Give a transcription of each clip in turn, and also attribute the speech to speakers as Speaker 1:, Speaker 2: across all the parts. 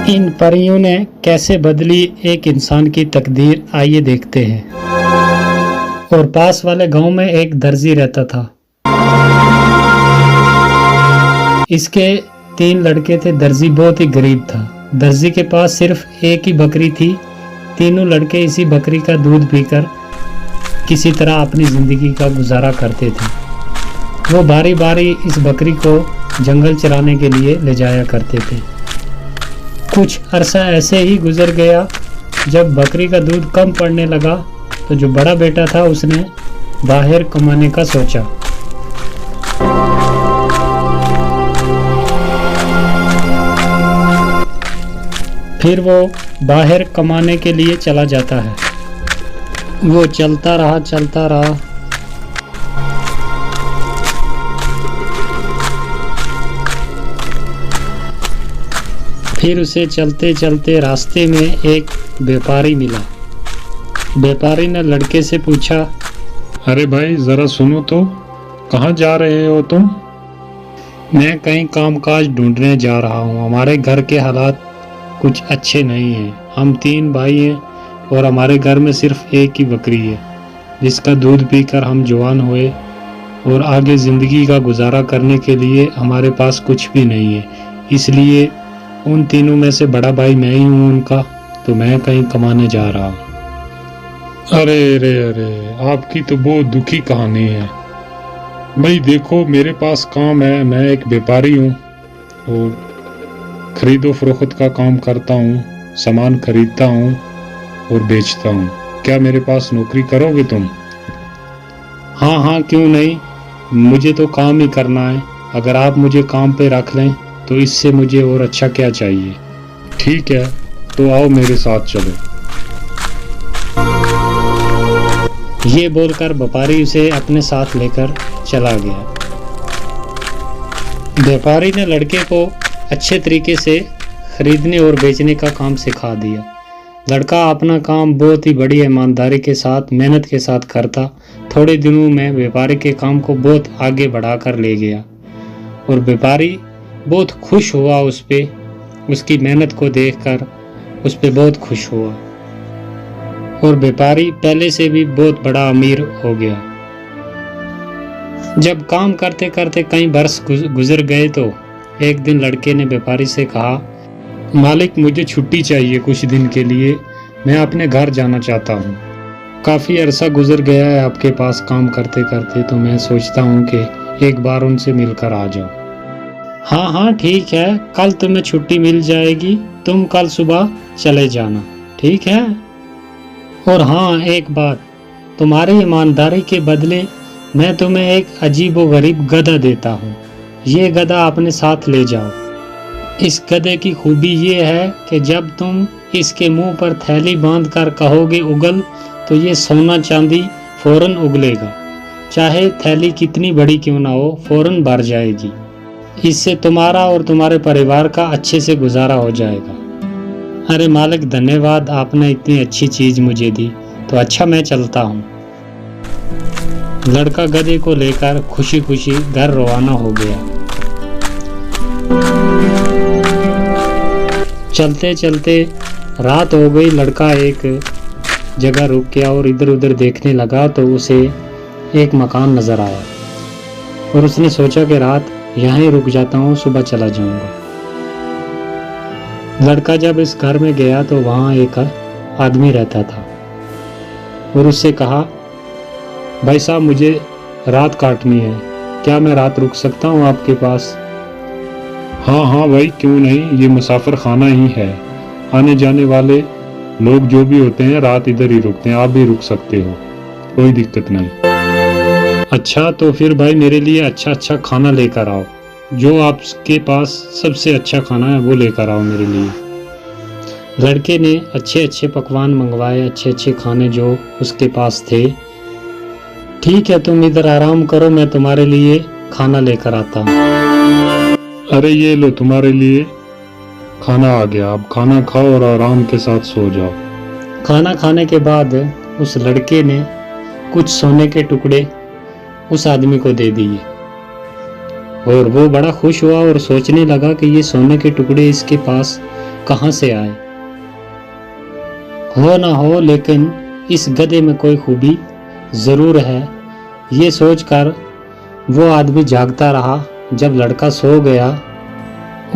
Speaker 1: इन परियों ने कैसे बदली एक इंसान की तकदीर, आइए देखते हैं। और पास वाले गांव में एक दर्जी रहता था। इसके 3 लड़के थे। दर्जी बहुत ही गरीब था। दर्जी के पास सिर्फ एक ही बकरी थी। तीनों लड़के इसी बकरी का दूध पीकर किसी तरह अपनी जिंदगी का गुजारा करते थे। वो बारी बारी इस बकरी को जंगल चराने के लिए ले जाया करते थे। कुछ अरसा ऐसे ही गुजर गया। जब बकरी का दूध कम पड़ने लगा तो जो बड़ा बेटा था उसने बाहर कमाने का सोचा। फिर वो बाहर कमाने के लिए चला जाता है। वो चलता रहा। फिर उसे चलते चलते रास्ते में एक व्यापारी मिला। व्यापारी ने लड़के से पूछा,
Speaker 2: अरे भाई जरा सुनो तो, कहाँ जा रहे हो तुम?
Speaker 1: मैं कहीं कामकाज ढूंढने जा रहा हूँ। हमारे घर के हालात कुछ अच्छे नहीं हैं। हम 3 भाई हैं और हमारे घर में सिर्फ एक ही बकरी है जिसका दूध पीकर हम जवान हुए, और आगे ज़िंदगी का गुजारा करने के लिए हमारे पास कुछ भी नहीं है। इसलिए उन तीनों में से बड़ा भाई मैं ही हूँ उनका, तो मैं कहीं कमाने जा रहा हूँ।
Speaker 2: अरे आपकी तो बहुत दुखी कहानी है भाई। देखो मेरे पास काम है। मैं एक व्यापारी हूँ और खरीदो फरोख्त का काम करता हूँ। सामान खरीदता हूँ और बेचता हूँ। क्या मेरे पास नौकरी करोगे तुम?
Speaker 1: हाँ, क्यों नहीं। मुझे तो काम ही करना है। अगर आप मुझे काम पे रख लें तो इससे मुझे और अच्छा क्या चाहिए।
Speaker 2: ठीक है, तो आओ मेरे साथ चलो।
Speaker 1: ये बोलकर व्यापारी उसे अपने साथ लेकर चला गया। व्यापारी ने लड़के को अच्छे तरीके से खरीदने और बेचने का काम सिखा दिया। लड़का अपना काम बहुत ही बड़ी ईमानदारी के साथ, मेहनत के साथ करता। थोड़े दिनों में व्यापारी के काम को बहुत आगे बढ़ाकर ले गया और व्यापारी बहुत खुश हुआ उस पे। उसकी मेहनत को देखकर उस पे बहुत खुश हुआ और व्यापारी पहले से भी बहुत बड़ा अमीर हो गया। जब काम करते करते कई वर्ष गुजर गए तो एक दिन लड़के ने व्यापारी से कहा, मालिक मुझे छुट्टी चाहिए कुछ दिन के लिए। मैं अपने घर जाना चाहता हूँ। काफ़ी अरसा गुजर गया है आपके पास काम करते करते, तो मैं सोचता हूँ कि एक बार उनसे मिलकर आ जाओ। हाँ, ठीक है, कल तुम्हें छुट्टी मिल जाएगी। तुम कल सुबह चले जाना, ठीक है। और हाँ, एक बात, तुम्हारी ईमानदारी के बदले मैं तुम्हें एक अजीब व गरीब गधा देता हूँ। ये गधा अपने साथ ले जाओ। इस गधे की खूबी ये है कि जब तुम इसके मुंह पर थैली बांध कर कहोगे उगल, तो ये सोना चांदी फौरन उगलेगा। चाहे थैली कितनी बड़ी क्यों ना हो, फौरन भर जाएगी। इससे तुम्हारा और तुम्हारे परिवार का अच्छे से गुजारा हो जाएगा। अरे मालिक धन्यवाद, आपने इतनी अच्छी चीज़ मुझे दी। तो अच्छा, मैं चलता हूँ। लड़का गधे को लेकर खुशी खुशी घर रवाना हो गया। चलते चलते रात हो गई। लड़का एक जगह रुक गया और इधर उधर देखने लगा तो उसे एक मकान नज़र आया और उसने सोचा कि रात यहाँ ही रुक जाता हूँ, सुबह चला जाऊंगा। लड़का जब इस घर में गया तो वहाँ एक आदमी रहता था और उससे कहा, भाई साहब मुझे रात काटनी है, क्या मैं रात रुक सकता हूँ आपके पास?
Speaker 2: हाँ भाई, क्यों नहीं। ये मुसाफिर खाना ही है। आने जाने वाले लोग जो भी होते हैं रात इधर ही रुकते हैं। आप भी रुक सकते हो, कोई दिक्कत नहीं।
Speaker 1: अच्छा, तो फिर भाई मेरे लिए अच्छा खाना लेकर आओ। जो आपके पास सबसे अच्छा खाना है वो लेकर आओ मेरे लिए। लड़के ने अच्छे पकवान मंगवाए, अच्छे खाने जो उसके पास थे। ठीक है, तुम इधर आराम करो, मैं तुम्हारे लिए खाना लेकर आता हूँ।
Speaker 2: अरे ये लो, तुम्हारे लिए खाना आ गया। अब खाना खाओ और आराम के साथ सो जाओ।
Speaker 1: खाना खाने के बाद उस लड़के ने कुछ सोने के टुकड़े उस आदमी को दे दिए और वो बड़ा खुश हुआ और सोचने लगा कि ये सोने के टुकड़े इसके पास कहाँ से आए। हो ना हो, लेकिन इस गधे में कोई खूबी जरूर है, ये सोचकर वो आदमी जागता रहा। जब लड़का सो गया,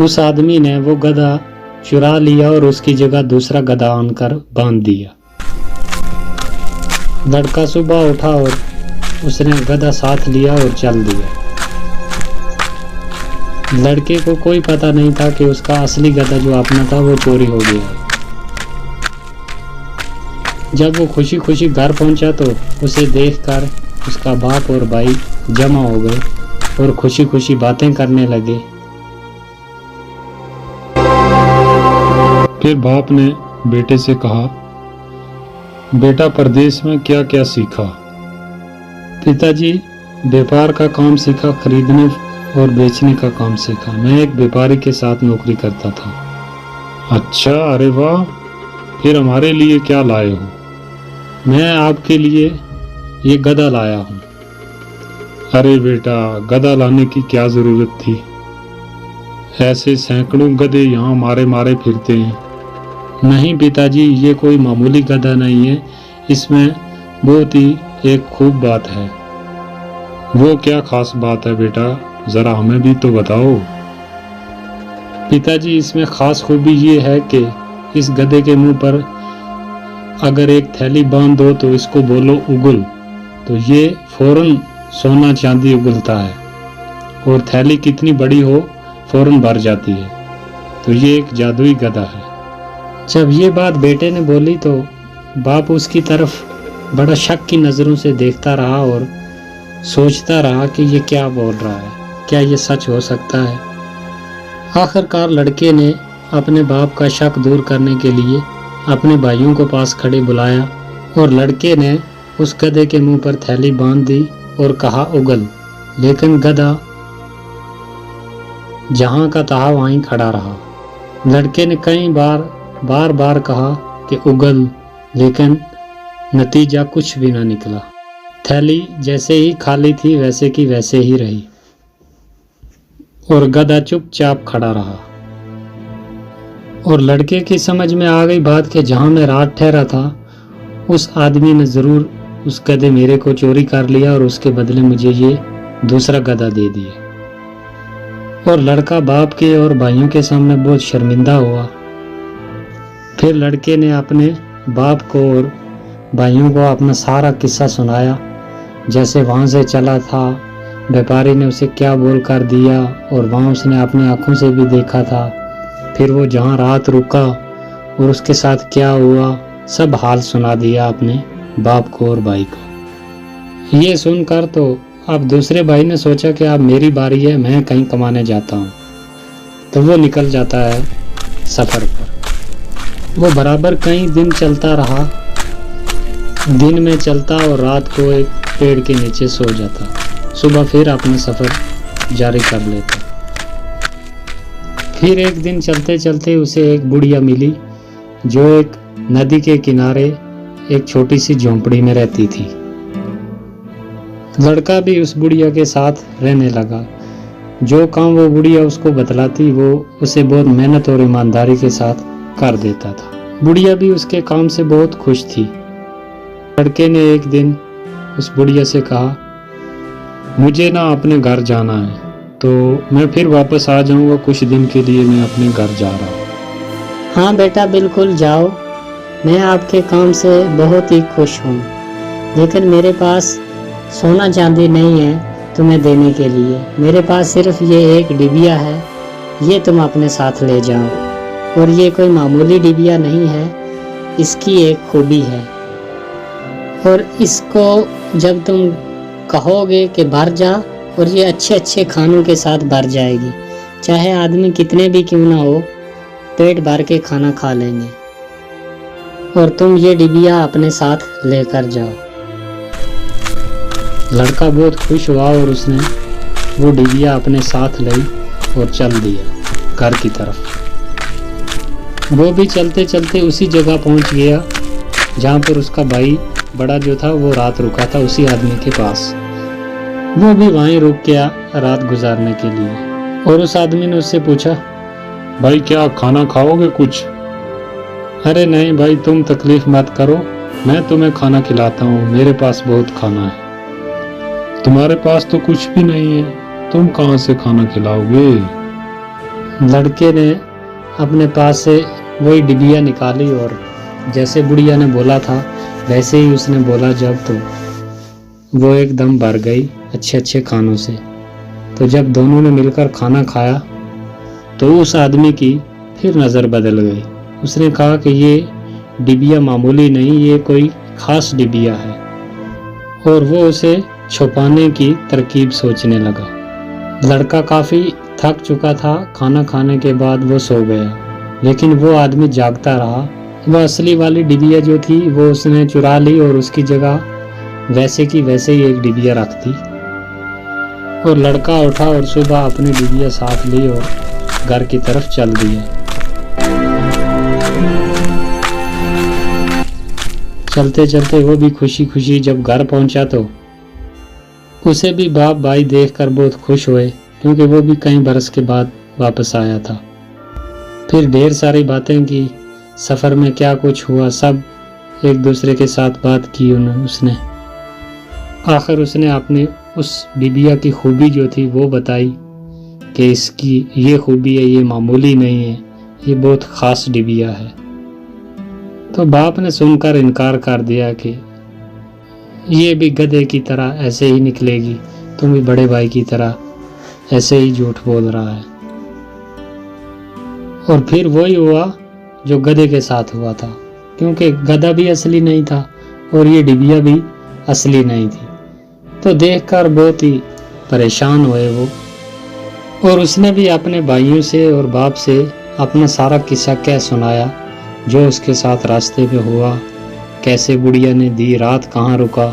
Speaker 1: उस आदमी ने वो गधा चुरा लिया और उसकी जगह दूसरा गधा आनकर बांध दिया। लड़का सुबह उठा और उसने गधा साथ लिया और चल दिया। लड़के को कोई पता नहीं था कि उसका असली गधा जो अपना था वो चोरी हो गया। जब वो खुशी खुशी घर पहुंचा तो उसे देखकर उसका बाप और भाई जमा हो गए और खुशी खुशी बातें करने लगे।
Speaker 2: फिर बाप ने बेटे से कहा, बेटा परदेश में क्या क्या सीखा?
Speaker 1: पिताजी, व्यापार का काम सीखा, खरीदने और बेचने का काम सीखा। मैं एक व्यापारी के साथ नौकरी करता था।
Speaker 2: अच्छा, अरे वाह। फिर हमारे लिए क्या लाए हो?
Speaker 1: मैं आपके लिए ये गधा लाया हूँ।
Speaker 2: अरे बेटा, गधा लाने की क्या जरूरत थी? ऐसे सैकड़ों गधे यहाँ मारे मारे फिरते हैं।
Speaker 1: नहीं पिताजी, ये कोई मामूली गधा नहीं है, इसमें बहुत ही एक खूब बात है।
Speaker 2: वो क्या खास बात है बेटा, जरा हमें भी तो बताओ।
Speaker 1: पिताजी, इसमें खास खूबी ये है कि इस गधे के मुंह पर अगर एक थैली बांध दो तो इसको बोलो उगल, तो ये फौरन सोना चांदी उगलता है, और थैली कितनी बड़ी हो फौरन भर जाती है। तो ये एक जादुई गधा है। जब ये बात बेटे ने बोली तो बाप उसकी तरफ बड़ा शक की नज़रों से देखता रहा और सोचता रहा कि ये क्या बोल रहा है, क्या ये सच हो सकता है। आखिरकार लड़के ने अपने बाप का शक दूर करने के लिए अपने भाइयों को पास खड़े बुलाया और लड़के ने उस गधे के मुंह पर थैली बांध दी और कहा उगल। लेकिन गधा जहां का तहा वहीं खड़ा रहा। लड़के ने कई बार बार कहा कि उगल, लेकिन नतीजा कुछ भी ना निकला। थैली जैसे ही खाली थी वैसे की वैसे ही रही और गधा चुपचाप खड़ा रहा। और लड़के की समझ में आ गई बात कि जहां मैं रात ठहरा था उस आदमी ने जरूर उस गधे मेरे को चोरी कर लिया और उसके बदले मुझे ये दूसरा गधा दे दिया। और लड़का बाप के और भाइयों के सामने बहुत शर्मिंदा हुआ। फिर लड़के ने अपने बाप को और भाइयों को अपना सारा किस्सा सुनाया, जैसे वहाँ से चला था, व्यापारी ने उसे क्या बोल कर दिया और वहाँ उसने अपनी आंखों से भी देखा था। फिर वो जहाँ रात रुका और उसके साथ क्या हुआ, सब हाल सुना दिया अपने बाप को और भाई को। ये सुनकर तो अब दूसरे भाई ने सोचा कि अब मेरी बारी है, मैं कहीं कमाने जाता हूँ। तो वो निकल जाता है सफ़र पर। वो बराबर कई दिन चलता रहा। दिन में चलता और रात को एक पेड़ के नीचे सो जाता। सुबह फिर अपना सफ़र जारी कर लेता। फिर एक दिन चलते चलते उसे एक बुढ़िया मिली जो एक नदी के किनारे एक छोटी सी झोंपड़ी में रहती थी। लड़का भी उस बुढ़िया के साथ रहने लगा। जो काम वो बुढ़िया उसको बतलाती वो उसे बहुत मेहनत और ईमानदारी के साथ कर देता था। बुढ़िया भी उसके काम से बहुत खुश थी। लड़के ने एक दिन उस बुढ़िया से कहा, मुझे ना अपने घर जाना है, तो मैं फिर वापस आ जाऊंगा, कुछ दिन के लिए मैं अपने घर जा रहा हूँ।
Speaker 3: हाँ बेटा, बिल्कुल जाओ, मैं आपके काम से बहुत ही खुश हूँ, लेकिन मेरे पास सोना चांदी नहीं है तुम्हें देने के लिए। मेरे पास सिर्फ ये एक डिबिया है, ये तुम अपने साथ ले जाओ। और ये कोई मामूली डिबिया नहीं है, इसकी एक खूबी है, और इसको जब तुम कहोगे कि भर जा, और ये अच्छे अच्छे खानों के साथ भर जाएगी। चाहे आदमी कितने भी क्यों ना हो, पेट भर के खाना खा लेंगे। और तुम ये डिबिया अपने साथ लेकर जाओ।
Speaker 1: लड़का बहुत खुश हुआ और उसने वो डिबिया अपने साथ ली और चल दिया घर की तरफ। वो भी चलते चलते उसी जगह पहुंच गया जहाँ पर उसका भाई बड़ा जो था वो रात रुका था, उसी आदमी के पास। वो भी वहीं रुक गया रात गुजारने के लिए। और उस आदमी ने उससे पूछा,
Speaker 2: भाई क्या खाना खाओगे कुछ?
Speaker 1: अरे नहीं भाई, तुम तकलीफ मत करो, मैं तुम्हें खाना खिलाता हूँ, मेरे पास बहुत खाना है।
Speaker 2: तुम्हारे पास तो कुछ भी नहीं है, तुम कहाँ से खाना खिलाओगे?
Speaker 1: लड़के ने अपने पास से वही डिबिया निकाली और जैसे बुढ़िया ने बोला था वैसे ही उसने बोला जब, तो वो एकदम भर गई अच्छे अच्छे खानों से। तो जब दोनों ने मिलकर खाना खाया तो उस आदमी की फिर नज़र बदल गई। उसने कहा कि ये डिबिया मामूली नहीं, ये कोई खास डिबिया है, और वो उसे छुपाने की तरकीब सोचने लगा। लड़का काफ़ी थक चुका था, खाना खाने के बाद वो सो गया, लेकिन वो आदमी जागता रहा। वह असली वाली डिबिया जो थी वो उसने चुरा ली और उसकी जगह वैसे की वैसे ही एक डिबिया रख दी। और लड़का उठा और सुबह अपनी डिबिया साथ ली और घर की तरफ चल दिया। चलते चलते वो भी खुशी खुशी जब घर पहुंचा तो उसे भी बाप भाई देखकर बहुत खुश हुए, क्योंकि वो भी कई बरस के बाद वापस आया था। फिर ढेर सारी बातें की, सफ़र में क्या कुछ हुआ सब एक दूसरे के साथ बात की उसने। आखिर उसने अपने उस डिबिया की खूबी जो थी वो बताई कि इसकी ये खूबी है, ये मामूली नहीं है, ये बहुत ख़ास डिबिया है। तो बाप ने सुनकर इनकार कर दिया कि ये भी गधे की तरह ऐसे ही निकलेगी, तुम भी बड़े भाई की तरह ऐसे ही झूठ बोल रहा है। और फिर वही हुआ जो गधे के साथ हुआ था, क्योंकि गधा भी असली नहीं था और ये डिबिया भी असली नहीं थी। तो देखकर बहुत ही परेशान हुए वो, और उसने भी अपने भाइयों से और बाप से अपना सारा किस्सा कह सुनाया, जो उसके साथ रास्ते में हुआ, कैसे बुढ़िया ने दी, रात कहाँ रुका,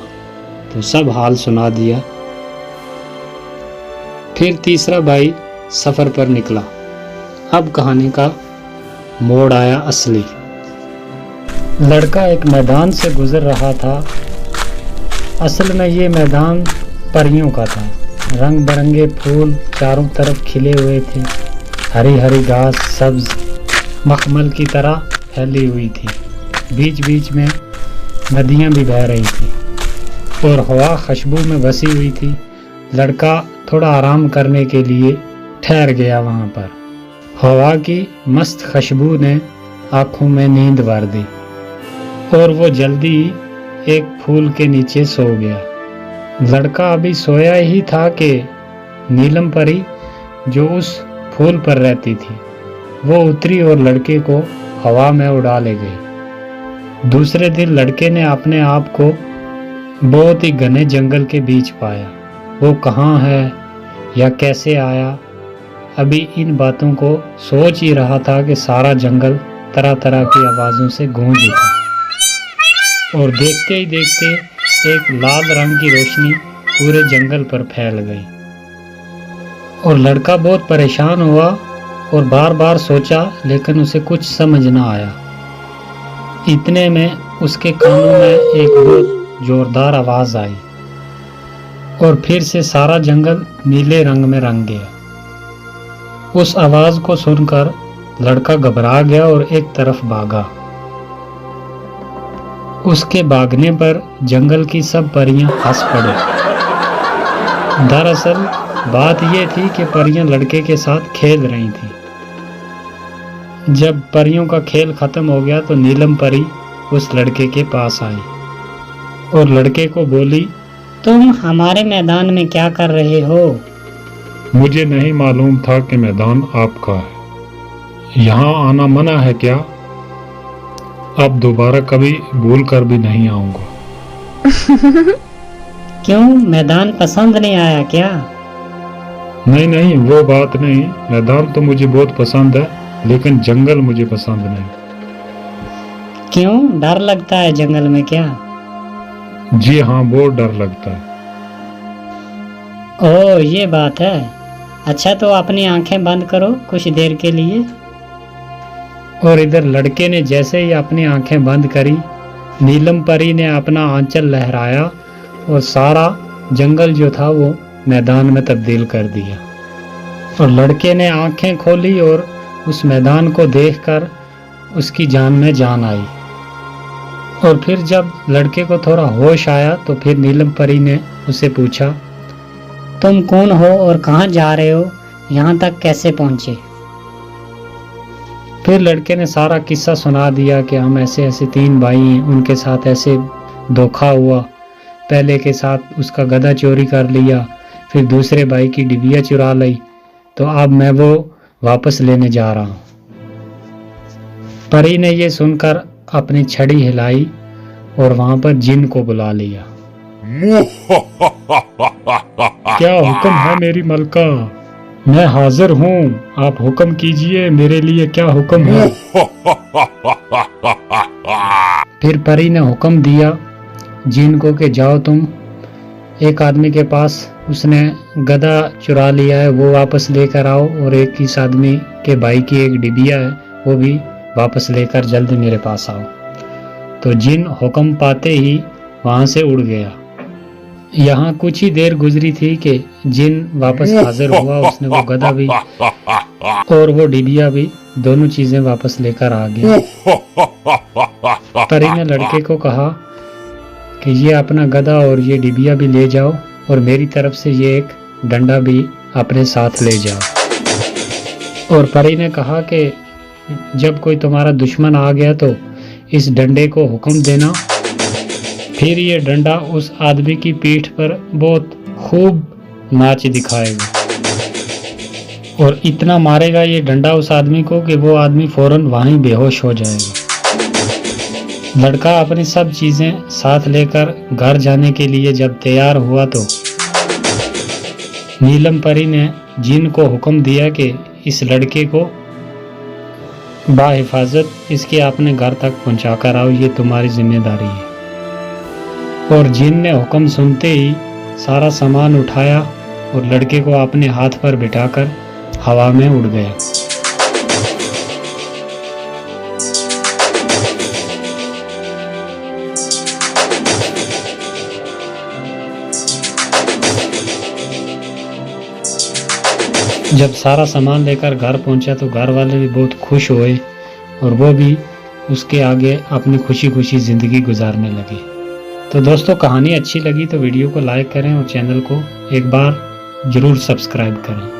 Speaker 1: तो सब हाल सुना दिया। फिर तीसरा भाई सफ़र पर निकला। अब कहानी का मोड़ आया असली। लड़का एक मैदान से गुजर रहा था। असल में ये मैदान परियों का था। रंग बिरंगे फूल चारों तरफ खिले हुए थे, हरी हरी घास सब्ज मखमल की तरह फैली हुई थी। बीच बीच में नदियां भी बह रही थी और हवा खुशबू में बसी हुई थी। लड़का थोड़ा आराम करने के लिए ठहर गया वहाँ पर। हवा की मस्त खुशबू ने आँखों में नींद भर दी और वो जल्दी एक फूल के नीचे सो गया। लड़का अभी सोया ही था कि नीलम परी जो उस फूल पर रहती थी वो उतरी और लड़के को हवा में उड़ा ले गई। दूसरे दिन लड़के ने अपने आप को बहुत ही घने जंगल के बीच पाया। वो कहाँ है या कैसे आया, अभी इन बातों को सोच ही रहा था कि सारा जंगल तरह तरह की आवाज़ों से गूंज उठा और देखते ही देखते एक लाल रंग की रोशनी पूरे जंगल पर फैल गई। और लड़का बहुत परेशान हुआ और बार बार सोचा, लेकिन उसे कुछ समझ ना आया। इतने में उसके कानों में एक बहुत जोरदार आवाज़ आई और फिर से सारा जंगल नीले रंग में रंग गया। उस आवाज़ को सुनकर लड़का घबरा गया और एक तरफ भागा। उसके भागने पर जंगल की सब परियां हंस पड़ी। दरअसल बात यह थी कि परियां लड़के के साथ खेल रही थीं। जब परियों का खेल खत्म हो गया तो नीलम परी उस लड़के के पास आई और लड़के को बोली,
Speaker 3: तुम हमारे मैदान में क्या कर रहे हो?
Speaker 2: मुझे नहीं मालूम था कि मैदान आपका है। यहाँ आना मना है क्या? अब दोबारा कभी भूल कर भी नहीं आऊंगा।
Speaker 3: क्यों, मैदान पसंद नहीं आया क्या?
Speaker 2: नहीं नहीं, वो बात नहीं। मैदान तो मुझे बहुत पसंद है, लेकिन जंगल मुझे पसंद नहीं।
Speaker 3: क्यों, डर लगता है जंगल में क्या?
Speaker 2: जी हाँ, बहुत डर लगता है।
Speaker 3: ओह, ये बात है। अच्छा, तो अपनी आंखें बंद करो कुछ देर के लिए।
Speaker 1: और इधर लड़के ने जैसे ही अपनी आंखें बंद करी, नीलम परी ने अपना आंचल लहराया और सारा जंगल जो था वो मैदान में तब्दील कर दिया। और लड़के ने आंखें खोली और उस मैदान को देखकर उसकी जान में जान आई। और फिर जब लड़के को थोड़ा होश आया तो फिर नीलम परी ने उसे पूछा,
Speaker 3: तुम कौन हो और कहाँ जा रहे हो? यहाँ तक कैसे पहुँचे?
Speaker 1: फिर लड़के ने सारा किस्सा सुना दिया कि हम ऐसे ऐसे 3 भाई हैं, उनके साथ ऐसे धोखा हुआ। पहले के साथ उसका गधा चोरी कर लिया, फिर दूसरे भाई की डिबिया चुरा ली, तो अब मैं वो वापस लेने जा रहा हूँ। परी ने ये सुनकर अपनी छड़ी हिलाई और वहां पर जिन को बुला लिया।
Speaker 2: क्या हुक्म है मेरी मलका?
Speaker 1: मैं हाजिर हूँ, आप हुक्म कीजिए, मेरे लिए क्या हुक्म है? फिर परी ने हुक्म दिया जिन को कि जाओ तुम एक आदमी के पास, उसने गधा चुरा लिया है, वो वापस लेकर आओ, और एक इस आदमी के भाई की एक डिबिया है, वो भी वापस लेकर जल्द मेरे पास आओ। तो जिन हुक्म पाते ही वहां से उड़ गया। यहाँ कुछ ही देर गुजरी थी कि जिन वापस हाजिर हुआ। उसने वो गधा भी और वो डिबिया भी, दोनों चीजें वापस लेकर आ गया। परी ने लड़के को कहा कि ये अपना गधा और ये डिबिया भी ले जाओ, और मेरी तरफ से ये एक डंडा भी अपने साथ ले जाओ। और परी ने कहा कि जब कोई तुम्हारा दुश्मन आ गया तो इस डंडे को हुक्म देना, फिर ये डंडा उस आदमी की पीठ पर बहुत खूब नाच दिखाएगा, और इतना मारेगा ये डंडा उस आदमी को कि वो आदमी फौरन वहीं बेहोश हो जाएगा। लड़का अपनी सब चीजें साथ लेकर घर जाने के लिए जब तैयार हुआ तो नीलम परी ने जिन को हुक्म दिया कि इस लड़के को बाहिफाजत इसके अपने घर तक पहुंचा कर आओ, ये तुम्हारी जिम्मेदारी है। और जिन ने हुक्म सुनते ही सारा सामान उठाया और लड़के को अपने हाथ पर बिठाकर हवा में उड़ गया। जब सारा सामान लेकर घर पहुंचा तो घर वाले भी बहुत खुश हुए, और वो भी उसके आगे अपनी खुशी खुशी ज़िंदगी गुजारने लगे। तो दोस्तों, कहानी अच्छी लगी तो वीडियो को लाइक करें और चैनल को एक बार ज़रूर सब्सक्राइब करें।